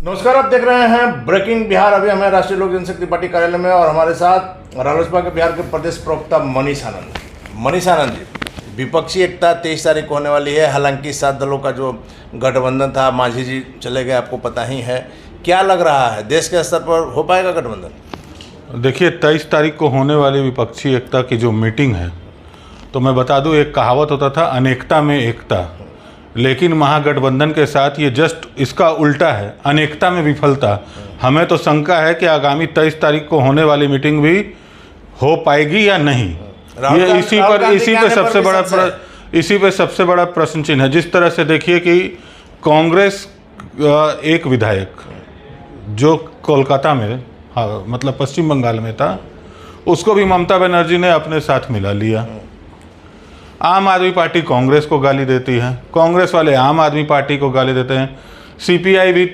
नमस्कार, आप देख रहे हैं ब्रेकिंग बिहार। अभी हमें राष्ट्रीय लोक जनशक्ति पार्टी कार्यालय में और हमारे साथ रालोसपा के बिहार के प्रदेश प्रवक्ता मनीष आनंद जी। विपक्षी एकता 23 तारीख को होने वाली है। हालांकि 7 दलों का जो गठबंधन था, मांझी जी चले गए, आपको पता ही है। क्या लग रहा है, देश के स्तर पर हो पाएगा गठबंधन? देखिए, 23 तारीख को होने वाली विपक्षी एकता की जो मीटिंग है, तो मैं बता दूं, एक कहावत होता था अनेकता में एकता, लेकिन महागठबंधन के साथ ये जस्ट इसका उल्टा है, अनेकता में विफलता। हमें तो शंका है कि आगामी 23 तारीख को होने वाली मीटिंग भी हो पाएगी या नहीं। ये इसी पे सबसे बड़ा प्रश्न चिन्ह है। जिस तरह से देखिए कि कांग्रेस एक विधायक जो कोलकाता में, मतलब पश्चिम बंगाल में था, उसको भी ममता बनर्जी ने अपने साथ मिला लिया। आम आदमी पार्टी कांग्रेस को गाली देती है, कांग्रेस वाले आम आदमी पार्टी को गाली देते हैं। सीपीआई भी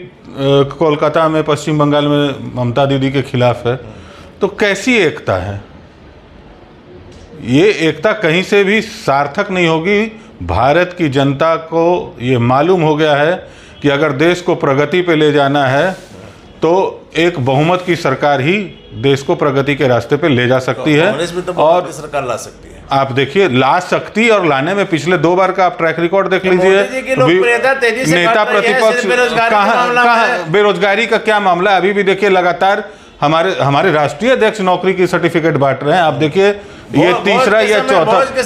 कोलकाता में, पश्चिम बंगाल में ममता दीदी के खिलाफ है। तो कैसी एकता है? ये एकता कहीं से भी सार्थक नहीं होगी। भारत की जनता को ये मालूम हो गया है कि अगर देश को प्रगति पे ले जाना है तो एक बहुमत की सरकार ही देश को प्रगति के रास्ते पे ले जा सकती है। और सरकार ला सकती है। आप देखिए, ला सकती और लाने में पिछले 2 बार का आप ट्रैक रिकॉर्ड देख लीजिए। नेता प्रतिपक्ष कहाँ, बेरोजगारी का क्या मामला है? अभी भी देखिए, लगातार हमारे राष्ट्रीय अध्यक्ष नौकरी की सर्टिफिकेट बांट रहे हैं। आप देखिए, ये तीसरा या चौथा, भोज के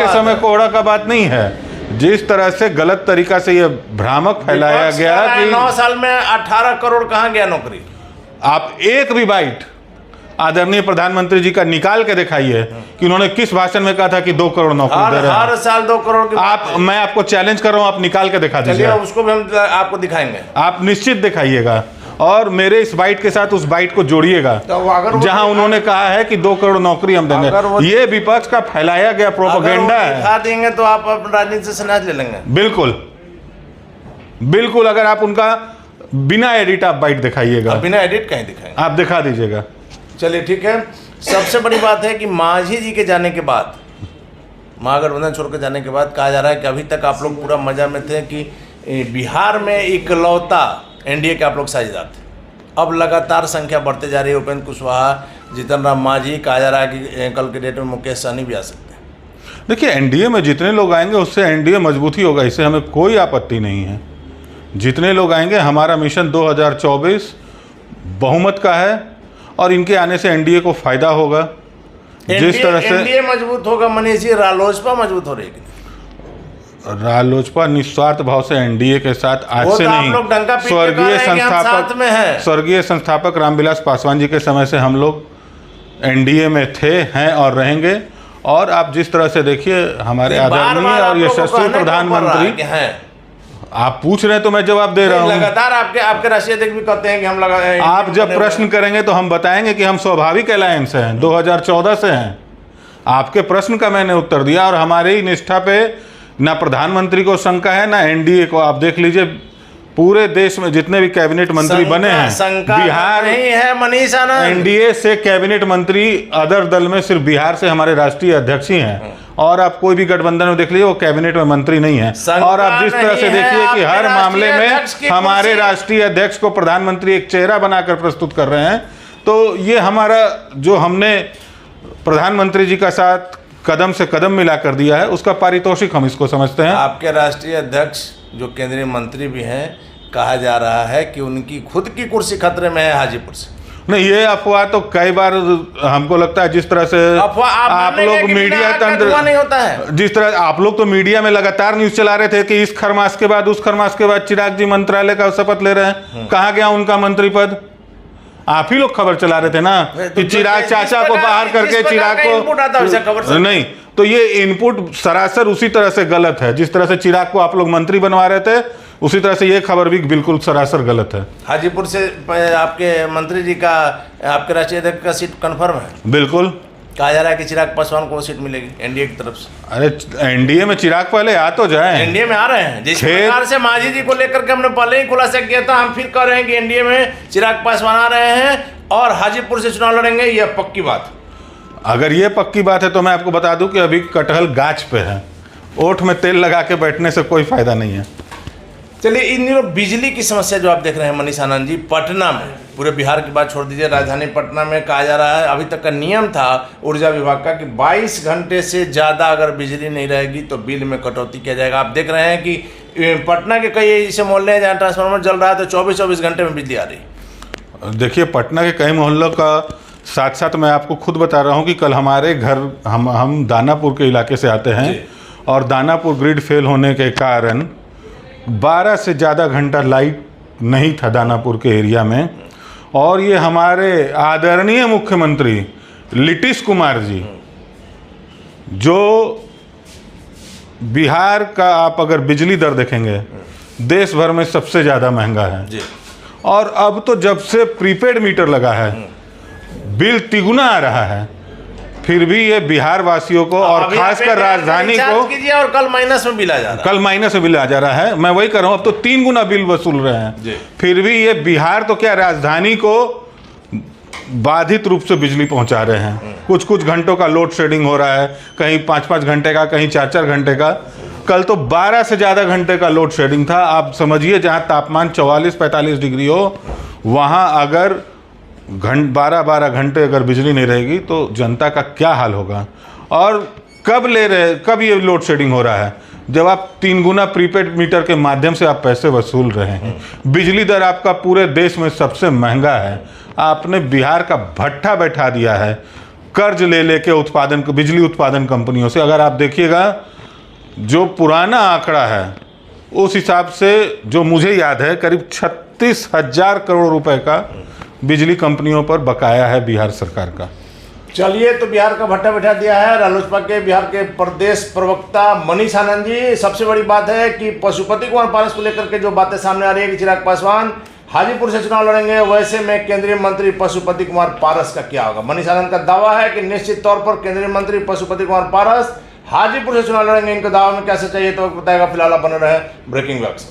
समय कोहड़ा का बात नहीं है। जिस तरह से गलत तरीका से ये भ्रामक फैलाया गया कि 9 साल में 18 करोड़ कहाँ गया नौकरी। आप एक भी बाइट आदरणीय प्रधानमंत्री जी का निकाल के दिखाइए कि उन्होंने किस भाषण में कहा था कि 2 करोड़ नौकरी दे रहे हैं। हर साल 2 करोड़ की मैं आपको चैलेंज कर रहा हूं, आप निकाल के दिखा दीजिए। उसको भी हम आपको दिखाएंगे। आप निश्चित दिखाइएगा और मेरे इस बाइट के साथ उस बाइट को जोड़िएगा जहां उन्होंने कहा है कि 2 करोड़ नौकरी हम देंगे। ये विपक्ष का फैलाया गया प्रोपेगेंडा है। दिखा देंगे तो आप राजनीति से संन्यास ले लेंगे। बिल्कुल। अगर आप उनका बिना एडिट आप बाइट दिखाइएगा। बिना एडिट कहीं दिखाएंगे, आप दिखा दीजिएगा। चलिए ठीक है। सबसे बड़ी बात है कि मांझी जी के जाने के बाद, महागठबंधन छोड़ के जाने के बाद कहा जा रहा है कि अभी तक आप लोग पूरा मजा में थे कि बिहार में इकलौता एनडीए के आप लोग साझेदार थे। अब लगातार संख्या बढ़ते जा रही है। उपेंद्र कुशवाहा, जीतन राम मांझी, कहा जा रहा है कि कल के डेट में मुकेश सहनी भी आ सकते हैं। देखिए, एनडीए में जितने लोग आएंगे उससे एनडीए मजबूती होगा, इससे हमें कोई आपत्ति नहीं है। जितने लोग आएंगे, हमारा मिशन 2024 बहुमत का है और इनके आने से एनडीए को फायदा होगा। जिस तरह से एनडीए मजबूत होगा, मनीष जी, रालोसपा मजबूत हो रही है। रालोसपा निस्वार्थ भाव से एनडीए के साथ आज से नहीं, स्वर्गीय संस्थापक रामविलास पासवान जी के समय से हम लोग एनडीए में थे, हैं और रहेंगे। और आप जिस तरह से देखिए, हमारे आदरणीय और यशस्वी प्रधानमंत्री हैं। आप पूछ रहे हैं तो मैं जवाब दे रहा हूँ। लगातार आपके राष्ट्रीय अध्यक्ष भी कहते हैं कि हम लगाए। आप जब प्रश्न करेंगे तो हम बताएंगे कि हम स्वाभाविक अलायंस हैं, 2014 से हैं। आपके प्रश्न का मैंने उत्तर दिया और हमारे ही निष्ठा पे ना प्रधानमंत्री को शंका है ना एनडीए को। आप देख लीजिए, पूरे देश में जितने भी कैबिनेट मंत्री बने हैं, बिहार नहीं है मनीष आनंद। एनडीए से कैबिनेट मंत्री अदर दल में सिर्फ बिहार से हमारे राष्ट्रीय अध्यक्ष ही हैं। और आप कोई भी गठबंधन में देख लीजिए, वो कैबिनेट में मंत्री नहीं है। और आप जिस तरह से देखिए कि हर मामले में हमारे राष्ट्रीय अध्यक्ष को प्रधानमंत्री एक चेहरा बनाकर प्रस्तुत कर रहे हैं, तो ये हमारा जो हमने प्रधानमंत्री जी का साथ कदम से कदम मिला कर दिया है, उसका पारितोषिक हम इसको समझते हैं। आपके राष्ट्रीय अध्यक्ष जो केंद्रीय मंत्री भी हैं, कहा जा रहा है कि उनकी खुद की कुर्सी खतरे में है हाजीपुर से। नहीं, ये अफवाह तो कई बार हमको लगता है, जिस तरह से आप लोग मीडिया तंत्र नहीं होता है, जिस तरह आप लोग तो मीडिया में लगातार न्यूज चला रहे थे कि इस खरमास के बाद उस खरमास के बाद चिराग जी मंत्रालय का शपथ ले रहे हैं। कहाँ गया उनका मंत्री पद? आप ही लोग खबर चला रहे थे ना कि चिराग चाचा को बाहर करके चिराग को नहीं। तो ये इनपुट सरासर उसी तरह से गलत है। जिस तरह से चिराग को आप लोग मंत्री बनवा रहे थे, उसी तरह से ये खबर भी बिल्कुल सरासर गलत है। हाजीपुर से आपके मंत्री जी का, आपके राष्ट्रीय अध्यक्ष का सीट कंफर्म है? बिल्कुल। कहा जा रहा है कि चिराग पासवान को सीट मिलेगी एनडीए की तरफ से। अरे एनडीए में चिराग पहले आ तो जाए। एनडीए में आ रहे हैं, जिस प्रकार से मांझी जी को लेकर के हमने पहले ही खुलासा किया था, हम फिर कह रहे हैं कि एनडीए में चिराग पासवान आ रहे हैं और हाजीपुर से चुनाव लड़ेंगे। यह पक्की बात। अगर ये पक्की बात है तो मैं आपको बता दूं कि अभी कटहल गाछ पे है, ओठ में तेल लगा के बैठने से कोई फायदा नहीं है। चलिए, इन दिनों बिजली की समस्या जो आप देख रहे हैं मनीष आनंद जी, पटना में, पूरे बिहार की बात छोड़ दीजिए, राजधानी पटना में कहा जा रहा है अभी तक का नियम था ऊर्जा विभाग का कि 22 घंटे से ज़्यादा अगर बिजली नहीं रहेगी तो बिल में कटौती किया जाएगा। आप देख रहे हैं कि पटना के कई ऐसे मोहल्ले हैं जहाँ ट्रांसफार्मर जल रहा है तो 24-24 घंटे में बिजली आ रही। देखिए, पटना के कई मोहल्लों का साथ साथ मैं आपको खुद बता रहा हूँ कि कल हमारे घर हम दानापुर के इलाके से आते हैं और दानापुर ग्रिड फेल होने के कारण 12 से ज़्यादा घंटा लाइट नहीं था दानापुर के एरिया में। और ये हमारे आदरणीय मुख्यमंत्री नीतीश कुमार जी, जो बिहार का आप अगर बिजली दर देखेंगे देश भर में सबसे ज़्यादा महंगा है जी। और अब तो जब से प्रीपेड मीटर लगा है बिल तिगुना आ रहा है, फिर भी ये बिहार वासियों को और खासकर राजधानी को कीजिए और कल माइनस में बिल आ जा रहा है। कल माइनस में बिल आ जा रहा है। मैं वही कर रहा हूँ, अब तो 3 गुना बिल वसूल रहे हैं, फिर भी ये बिहार तो क्या राजधानी को बाधित रूप से बिजली पहुंचा रहे हैं। कुछ कुछ घंटों का लोड शेडिंग हो रहा है, कहीं 5-5 घंटे का, कहीं 4-4 घंटे का। कल तो 12 से ज़्यादा घंटे का लोड शेडिंग था। आप समझिए, जहां तापमान 44-45 डिग्री हो वहां अगर 12-12 घंटे अगर बिजली नहीं रहेगी तो जनता का क्या हाल होगा। और कब ये लोड शेडिंग हो रहा है? जब आप 3 गुना प्रीपेड मीटर के माध्यम से आप पैसे वसूल रहे हैं। बिजली दर आपका पूरे देश में सबसे महंगा है। आपने बिहार का भट्ठा बैठा दिया है कर्ज ले लेके बिजली उत्पादन कंपनियों से। अगर आप देखिएगा जो पुराना आंकड़ा है उस हिसाब से जो मुझे याद है करीब 36,000 करोड़ रुपए का बिजली कंपनियों पर बकाया है बिहार सरकार का। चलिए, तो बिहार का भट्टा बैठा दिया है रालोसपा के बिहार के प्रदेश प्रवक्ता मनीष आनंद जी। सबसे बड़ी बात है कि पशुपति कुमार पारस को लेकर के जो बातें सामने आ रही है कि चिराग पासवान हाजीपुर से चुनाव लड़ेंगे, वैसे में केंद्रीय मंत्री पशुपति कुमार पारस का क्या होगा? मनीष आनंद का दावा है कि निश्चित तौर पर केंद्रीय मंत्री पशुपति कुमार पारस हाजीपुर से चुनाव लड़ेंगे। इनके दावा में क्या सच्चाई है तो बताएगा। फिलहाल आप बने रहे ब्रेकिंग वॉक्स।